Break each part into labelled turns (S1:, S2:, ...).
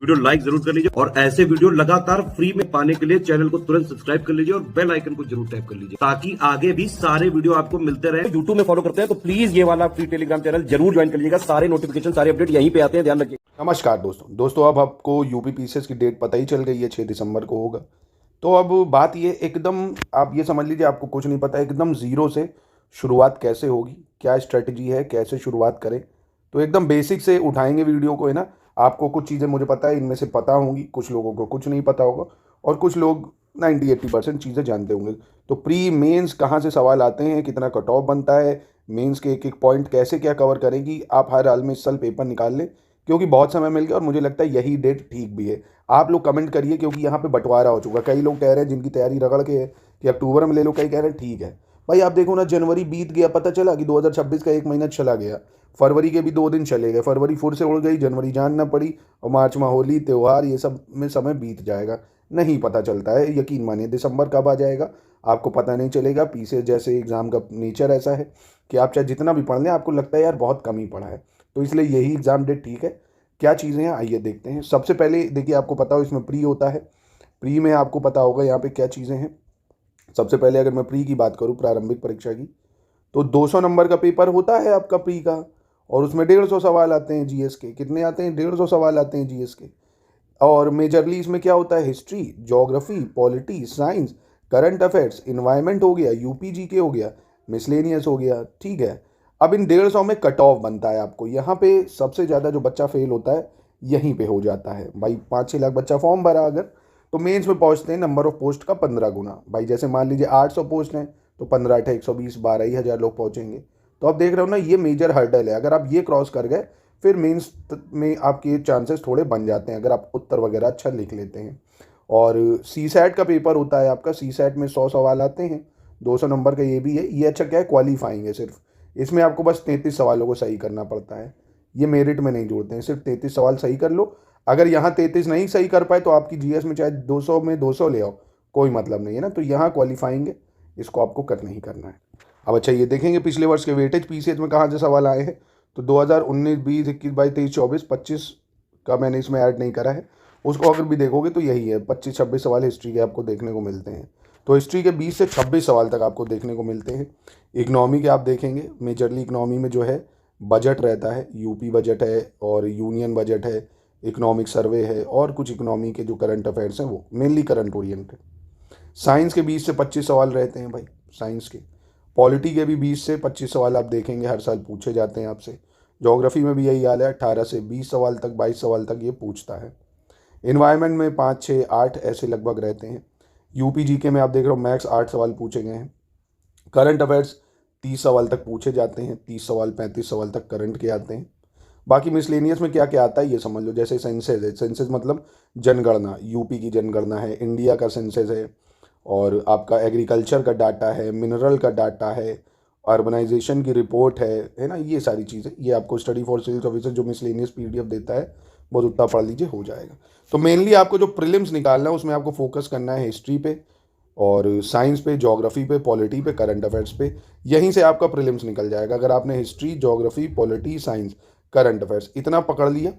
S1: Video like जरूर कर लीजिए और ऐसे वीडियो लगातार फ्री में पाने के लिए चैनल को तुरंत सब्सक्राइब कर लीजिए और बेल आइकन को जरूर टैप कर लीजिए ताकि आगे भी सारे वीडियो आपको मिलते रहे। यूट्यूब में फॉलो करते हैं तो प्लीज ये वाला फ्री टेलीग्राम चैनल जरूर ज्वाइन कर लीजिएगा। सारे नोटिफिकेशन सारे अपडेट यहीं पे आते हैं, ध्यान रखिए।
S2: नमस्कार दोस्तों अब आपको यूपी पीसीएस की डेट पता ही चल गई है, 6 दिसंबर को होगा। तो अब बात ये एकदम आप ये समझ लीजिए आपको कुछ नहीं पता, एकदम ज़ीरो से शुरुआत कैसे होगी, क्या स्ट्रेटजी है, कैसे शुरुआत करें। तो एकदम बेसिक से उठाएंगे वीडियो को, है ना। आपको कुछ चीज़ें मुझे पता है, इनमें से पता होंगी, कुछ लोगों को कुछ नहीं पता होगा और कुछ लोग 90-80% चीज़ें जानते होंगे। तो प्री मेंस कहाँ से सवाल आते हैं, कितना कट ऑफ बनता है, मेंस के एक एक पॉइंट कैसे क्या कवर करेगी, आप हर हाल में इस साल पेपर निकाल लें क्योंकि बहुत समय मिल गया और मुझे लगता है यही डेट ठीक भी है। आप लोग कमेंट करिए क्योंकि यहाँ पे बंटवारा हो चुका है। कई लोग कह रहे हैं जिनकी तैयारी रगड़ के है कि अक्टूबर में ले लो, कई कह रहे हैं ठीक है। भाई आप देखो ना, जनवरी बीत गया, पता चला कि 2026 का 1 महीना चला गया। फरवरी के भी 2 दिन चले गए, फरवरी फिर से उड़ गई, जनवरी जान ना पड़ी और मार्च में होली त्यौहार ये सब में समय बीत जाएगा, नहीं पता चलता है। यकीन मानिए दिसंबर कब आ जाएगा आपको पता नहीं चलेगा। पीछे जैसे एग्ज़ाम का नेचर ऐसा है कि आप चाहे जितना भी पढ़ लें आपको लगता है यार बहुत कम ही पढ़ा है। तो इसलिए यही एग्ज़ाम डेट ठीक है। क्या चीज़ें हैं आइए देखते हैं। सबसे पहले देखिए, आपको पता हो इसमें प्री होता है। प्री में आपको पता होगा यहाँ पे क्या चीज़ें हैं। सबसे पहले अगर मैं प्री की बात करूँ, प्रारंभिक परीक्षा की, तो 200 नंबर का पेपर होता है आपका प्री का और उसमें 150 सवाल आते हैं जीएस के। कितने आते हैं? 150 सवाल आते हैं जीएस के। और मेजरली इसमें क्या होता है? History, geography, polity, science, current affairs, environment हो गया, यूपी जीके हो गया, मिसलेनियस हो गया, ठीक है। अब इन 150 में कट ऑफ बनता है आपको। यहाँ पे सबसे ज़्यादा जो बच्चा फेल होता है यहीं पे हो जाता है भाई। 5-6 लाख बच्चा फॉर्म भरा अगर, तो मेंस में पहुँचते हैं नंबर ऑफ पोस्ट का 15 गुना। भाई जैसे मान लीजिए 800 पोस्ट हैं तो 15 × 120, 12 ही हज़ार लोग पहुँचेंगे। तो आप देख रहे हो ना, ये मेजर हर्डल है। अगर आप ये क्रॉस कर गए फिर मेंस में आपके चांसेस थोड़े बन जाते हैं अगर आप उत्तर वगैरह अच्छा लिख लेते हैं। और सी सैट का पेपर होता है आपका। सी सैट में 100 सवाल आते हैं, 200 नंबर का ये भी है। ये अच्छा क्या है, क्वालिफाइंग है सिर्फ। इसमें आपको बस 33 सवालों को सही करना पड़ता है। ये मेरिट में नहीं जोड़ते हैं, सिर्फ 33 सवाल सही कर लो। अगर यहाँ 33 नहीं सही कर पाए तो आपकी जीएस में चाहे 200 में 200 ले आओ, कोई मतलब नहीं है ना। तो यहाँ क्वालिफाइंग है, इसको आपको करना ही करना है। अब अच्छा ये देखेंगे पिछले वर्ष के वेटेज पीसीएस में कहाँ से सवाल आए हैं। तो 2019, 20, 21, 22, 23, 24, 25 का मैंने इसमें ऐड नहीं करा है। उसको अगर भी देखोगे तो यही है, 25-26 सवाल हिस्ट्री के आपको देखने को मिलते हैं। तो हिस्ट्री के 20 से 26 सवाल तक आपको देखने को मिलते हैं। इकनॉमी के आप देखेंगे, मेजरली इकनॉमी में जो है बजट रहता है, यूपी बजट है और यूनियन बजट है, इकोनॉमिक सर्वे है और कुछ इकोनॉमी के जो करंट अफेयर्स हैं वो मेनली करंट ओरिएंटेड। साइंस के 20 से 25 सवाल रहते हैं भाई, साइंस के। पॉलिटी के भी 20 से 25 सवाल आप देखेंगे हर साल पूछे जाते हैं आपसे। ज्योग्राफी में भी यही हाल है, 18 से 20 सवाल तक, 22 सवाल तक ये पूछता है। इन्वायरमेंट में 5, 6, 8 ऐसे लगभग रहते हैं। यूपी जीके में आप देख रहे हो मैक्स 8 सवाल पूछे गए हैं। करंट अफेयर्स 30 सवाल तक पूछे जाते हैं, 30 सवाल 35 सवाल तक करंट के आते हैं। बाकी मिसलेनियस में क्या क्या आता है ये समझ लो। जैसे सेंसेस है, सेंसेस मतलब जनगणना, यूपी की जनगणना है, इंडिया का सेंसेस है और आपका एग्रीकल्चर का डाटा है, मिनरल का डाटा है, अर्बनाइजेशन की रिपोर्ट है ना। ये सारी चीज़ें ये आपको स्टडी फॉर सिविल ऑफिसर जो मिसलेनियस पीडीएफ देता है बहुत उतना पढ़ लीजिए, हो जाएगा। तो मेनली आपको जो प्रीलिम्स निकालना है उसमें आपको फोकस करना है हिस्ट्री पे और साइंस पे, ज्योग्राफी पे, पॉलिटी पे, करंट अफेयर्स पे। यहीं से आपका प्रीलिम्स निकल जाएगा। अगर आपने history, geography, polity, science, current affairs इतना पकड़ लिया,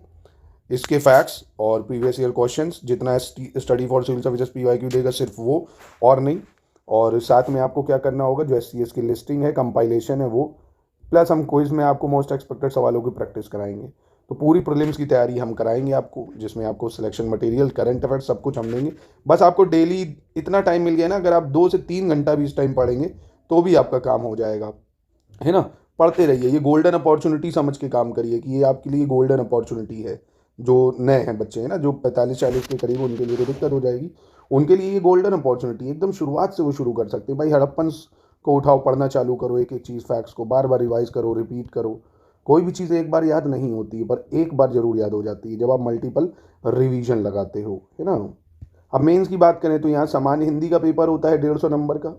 S2: इसके फैक्ट्स और प्रीवियस ईयर क्वेश्चंस, जितना study for civil services PYQ देगा सिर्फ वो और नहीं। और साथ में आपको क्या करना होगा, जो एससीएस की लिस्टिंग है, कंपाइलेशन है वो, प्लस हम क्विज में आपको मोस्ट एक्सपेक्टेड सवालों की प्रैक्टिस कराएंगे। तो पूरी प्रीलिम्स की तैयारी हम कराएंगे आपको, जिसमें आपको सिलेक्शन मटेरियल, करंट अफेयर्स सब कुछ हम देंगे। बस आपको डेली इतना टाइम मिल गया ना, अगर आप 2 से 3 घंटा भी इस टाइम पढ़ेंगे तो भी आपका काम हो जाएगा, है ना। पढ़ते रहिए, ये गोल्डन अपॉर्चुनिटी समझ के काम करिए कि ये आपके लिए गोल्डन अपॉर्चुनिटी है। जो नए हैं बच्चे हैं ना, जो 45-40 के करीब, उनके लिए तो दिक्कत हो जाएगी। उनके लिए ये गोल्डन अपॉर्चुनिटी एकदम शुरुआत से वो शुरू कर सकते हैं। भाई हड़प्पन को उठाओ, पढ़ना चालू करो, एक एक चीज़ फैक्ट्स को बार बार रिवाइज करो, रिपीट करो। कोई भी चीज़ एक बार याद नहीं होती है पर एक बार जरूर याद हो जाती है जब आप मल्टीपल रिवीजन लगाते हो, है ना। अब मेंस की बात करें तो यहाँ सामान्य हिंदी का पेपर होता है 150 नंबर का।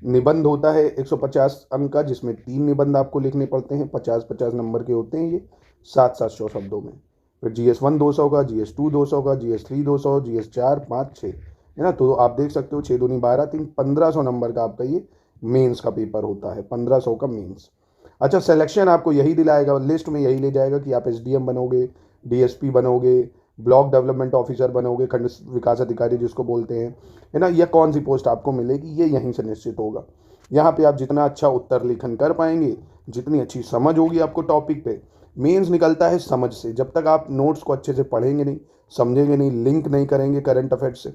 S2: निबंध होता है 150 अंक का, जिसमें 3 निबंध आपको लिखने पड़ते हैं, 50-50 नंबर के होते हैं ये, 700 शब्दों में। फिर GS1 200 का, GS2 200 का, GS3 200, GS4 5 6, है ना। तो आप देख सकते हो 6 दूनी 12, 3 1500 नंबर का आपका ये मेंस का पेपर होता है, 1500 का मेंस। अच्छा, सिलेक्शन आपको यही दिलाएगा, लिस्ट में यही ले जाएगा कि आप SDM बनोगे, DSP बनोगे, ब्लॉक डेवलपमेंट ऑफिसर बनोगे, खंड विकास अधिकारी जिसको बोलते हैं, है ना, या कौन सी पोस्ट आपको मिलेगी, ये यहीं से निश्चित होगा। यहाँ पे आप जितना अच्छा उत्तर लेखन कर पाएंगे, जितनी अच्छी समझ होगी आपको टॉपिक पे, मेंस निकलता है समझ से। जब तक आप नोट्स को अच्छे से पढ़ेंगे नहीं, समझेंगे नहीं, लिंक नहीं करेंगे करंट अफेयर्स से।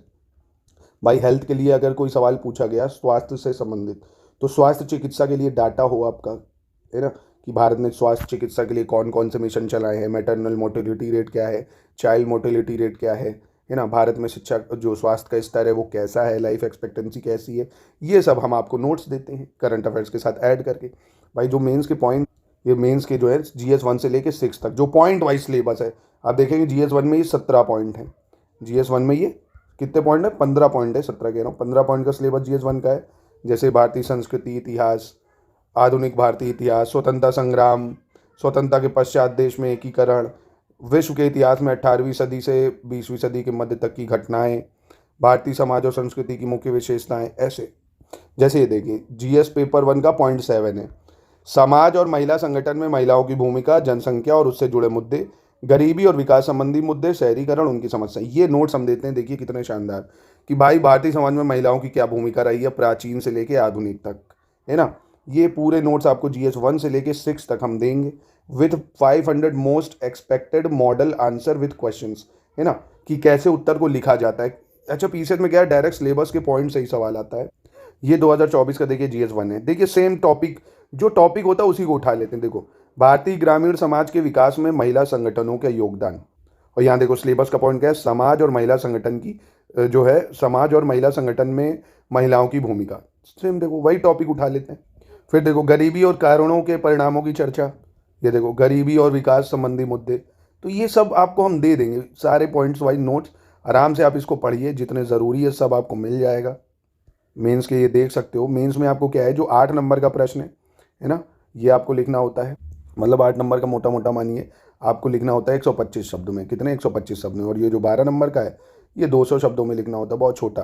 S2: भाई हेल्थ के लिए अगर कोई सवाल पूछा गया स्वास्थ्य से संबंधित, तो स्वास्थ्य चिकित्सा के लिए डाटा हो आपका, है ना, कि भारत ने स्वास्थ्य चिकित्सा के लिए कौन कौन से मिशन चलाए हैं, मैटरनल मोर्टेलिटी रेट क्या है, चाइल्ड मोर्टेलिटी रेट क्या है ना, भारत में शिक्षा जो स्वास्थ्य का स्तर है वो कैसा है, लाइफ एक्सपेक्टेंसी कैसी है, ये सब हम आपको नोट्स देते हैं करंट अफेयर्स के साथ ऐड करके। भाई जो मेंस के पॉइंट, ये मेंस के जो है GS1 से लेके 6 तक जो पॉइंट वाइज सिलेबस है, आप देखेंगे GS1 में ये 17 पॉइंट हैं, GS1 में ये कितने पॉइंट है, 15 पॉइंट है, 17 कह रहा हूँ, 15 पॉइंट का सिलेबस GS1 का है। जैसे भारतीय संस्कृति इतिहास, आधुनिक भारतीय इतिहास, स्वतंत्रता संग्राम, स्वतंत्रता के पश्चात देश में एकीकरण, विश्व के इतिहास में 18वीं सदी से 20वीं सदी के मध्य तक की घटनाएं, भारतीय समाज और संस्कृति की मुख्य विशेषताएं, ऐसे। जैसे ये देखिए GS पेपर 1 का पॉइंट 7 है, समाज और महिला संगठन में महिलाओं की भूमिका, जनसंख्या और उससे जुड़े मुद्दे, गरीबी और विकास संबंधी मुद्दे, शहरीकरण, उनकी समस्या। ये नोट्स हम देते हैं, देखिए कितने शानदार, कि भाई भारतीय समाज में महिलाओं की क्या भूमिका रही है प्राचीन से लेके आधुनिक तक, है ना। ये पूरे नोट्स आपको GS1 से लेके 6 तक हम देंगे with 500 most expected model answer with questions, है ना, कि कैसे उत्तर को लिखा जाता है। अच्छा पीसेट में क्या है, डायरेक्ट सिलेबस के पॉइंट से ही सवाल आता है। ये 2024 का देखिए GS1 है। देखिए सेम टॉपिक, जो टॉपिक होता है उसी को उठा लेते हैं। देखो भारतीय ग्रामीण समाज के विकास में महिला संगठनों का योगदान, और यहाँ देखो सिलेबस का पॉइंट क्या है, समाज और महिला संगठन की जो है, समाज और महिला संगठन में महिलाओं की भूमिका, सेम देखो वही टॉपिक उठा लेते हैं। फिर देखो गरीबी और कारणों के परिणामों की चर्चा, ये देखो गरीबी और विकास संबंधी मुद्दे। तो ये सब आपको हम दे देंगे सारे पॉइंट्स वाइज नोट्स, आराम से आप इसको पढ़िए, जितने ज़रूरी है सब आपको मिल जाएगा। मेंस के ये देख सकते हो, मेंस में आपको क्या है, जो 8 नंबर का प्रश्न है ना, ये आपको लिखना होता है। मतलब 8 नंबर का मोटा मोटा मानिए आपको लिखना होता है 125 शब्दों में, कितने 125 शब्द में। और ये जो 12 नंबर का है ये 200 शब्दों में लिखना होता है, बहुत छोटा।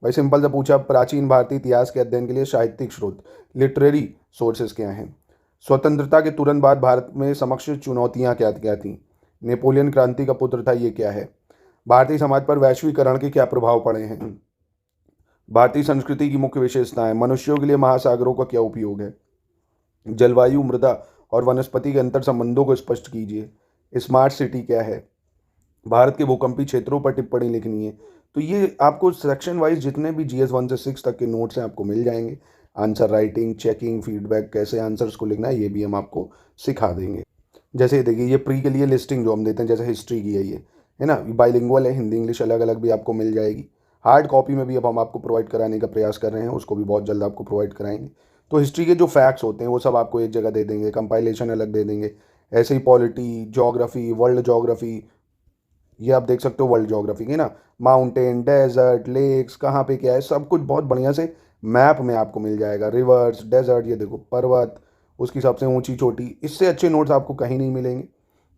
S2: भाई सिंपल सा पूछा, प्राचीन भारतीय इतिहास के अध्ययन के लिए साहित्यिक स्रोत, लिटरेरी सोर्सेज क्या हैं, स्वतंत्रता के तुरंत बाद भारत में समक्ष चुनौतियाँ क्या क्या थीं, नेपोलियन क्रांति का पुत्र था ये क्या है, भारतीय समाज पर वैश्वीकरण के क्या प्रभाव पड़े हैं, भारतीय संस्कृति की मुख्य विशेषताएं, मनुष्यों के लिए महासागरों का क्या उपयोग है, जलवायु, मृदा और वनस्पति के अंतर संबंधों को स्पष्ट कीजिए, स्मार्ट सिटी क्या है, भारत के भूकंपीय क्षेत्रों पर टिप्पणी लिखनी है। तो ये आपको सेक्शन वाइज जितने भी GS1 से 6 तक के नोट्स हैं आपको मिल जाएंगे। आंसर राइटिंग, चेकिंग, फीडबैक, कैसे आंसर्स को लिखना है ये भी हम आपको सिखा देंगे। जैसे देखिए ये प्री के लिए लिस्टिंग जो हम देते हैं, जैसे हिस्ट्री की ये है ना, बाइलिंगुअल है, हिंदी इंग्लिश अलग अलग भी आपको मिल जाएगी। हार्ड कॉपी में भी अब हम आपको प्रोवाइड कराने का प्रयास कर रहे हैं, उसको भी बहुत जल्द आपको प्रोवाइड कराएंगे। तो हिस्ट्री के जो फैक्ट्स होते हैं वो सब आपको एक जगह दे देंगे, कंपाइलेशन अलग दे देंगे। ऐसे ही पॉलिटी, ज्योग्राफी, वर्ल्ड ज्योग्राफी, ये आप देख सकते हो वर्ल्ड ज्योग्राफी की ना, माउंटेन, डेजर्ट, लेक्स, कहाँ पे क्या है, सब कुछ बहुत बढ़िया से मैप में आपको मिल जाएगा। रिवर्स, डेजर्ट, ये देखो पर्वत, उसकी सबसे ऊंची चोटी, इससे अच्छे नोट्स आपको कहीं नहीं मिलेंगे।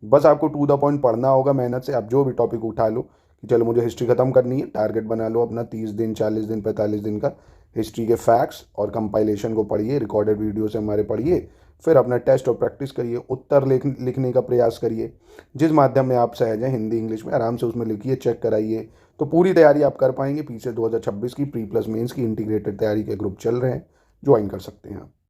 S2: बस आपको टू द पॉइंट पढ़ना होगा मेहनत से। आप जो भी टॉपिक उठा लो कि चलो मुझे हिस्ट्री ख़त्म करनी है, टारगेट बना लो अपना 30 दिन, 40 दिन, 45 दिन का हिस्ट्री के फैक्ट्स और कंपाइलेशन को पढ़िए, रिकॉर्डेड वीडियो से हमारे पढ़िए, फिर अपना टेस्ट और प्रैक्टिस करिए, उत्तर लिखने का प्रयास करिए। जिस माध्यम में आप सहज हैं, हिंदी इंग्लिश में, आराम से उसमें लिखिए, चेक कराइए, तो पूरी तैयारी आप कर पाएंगे। पीछे 2026 की प्री प्लस मेंस की इंटीग्रेटेड तैयारी के ग्रुप चल रहे हैं, ज्वाइन कर सकते हैं आप।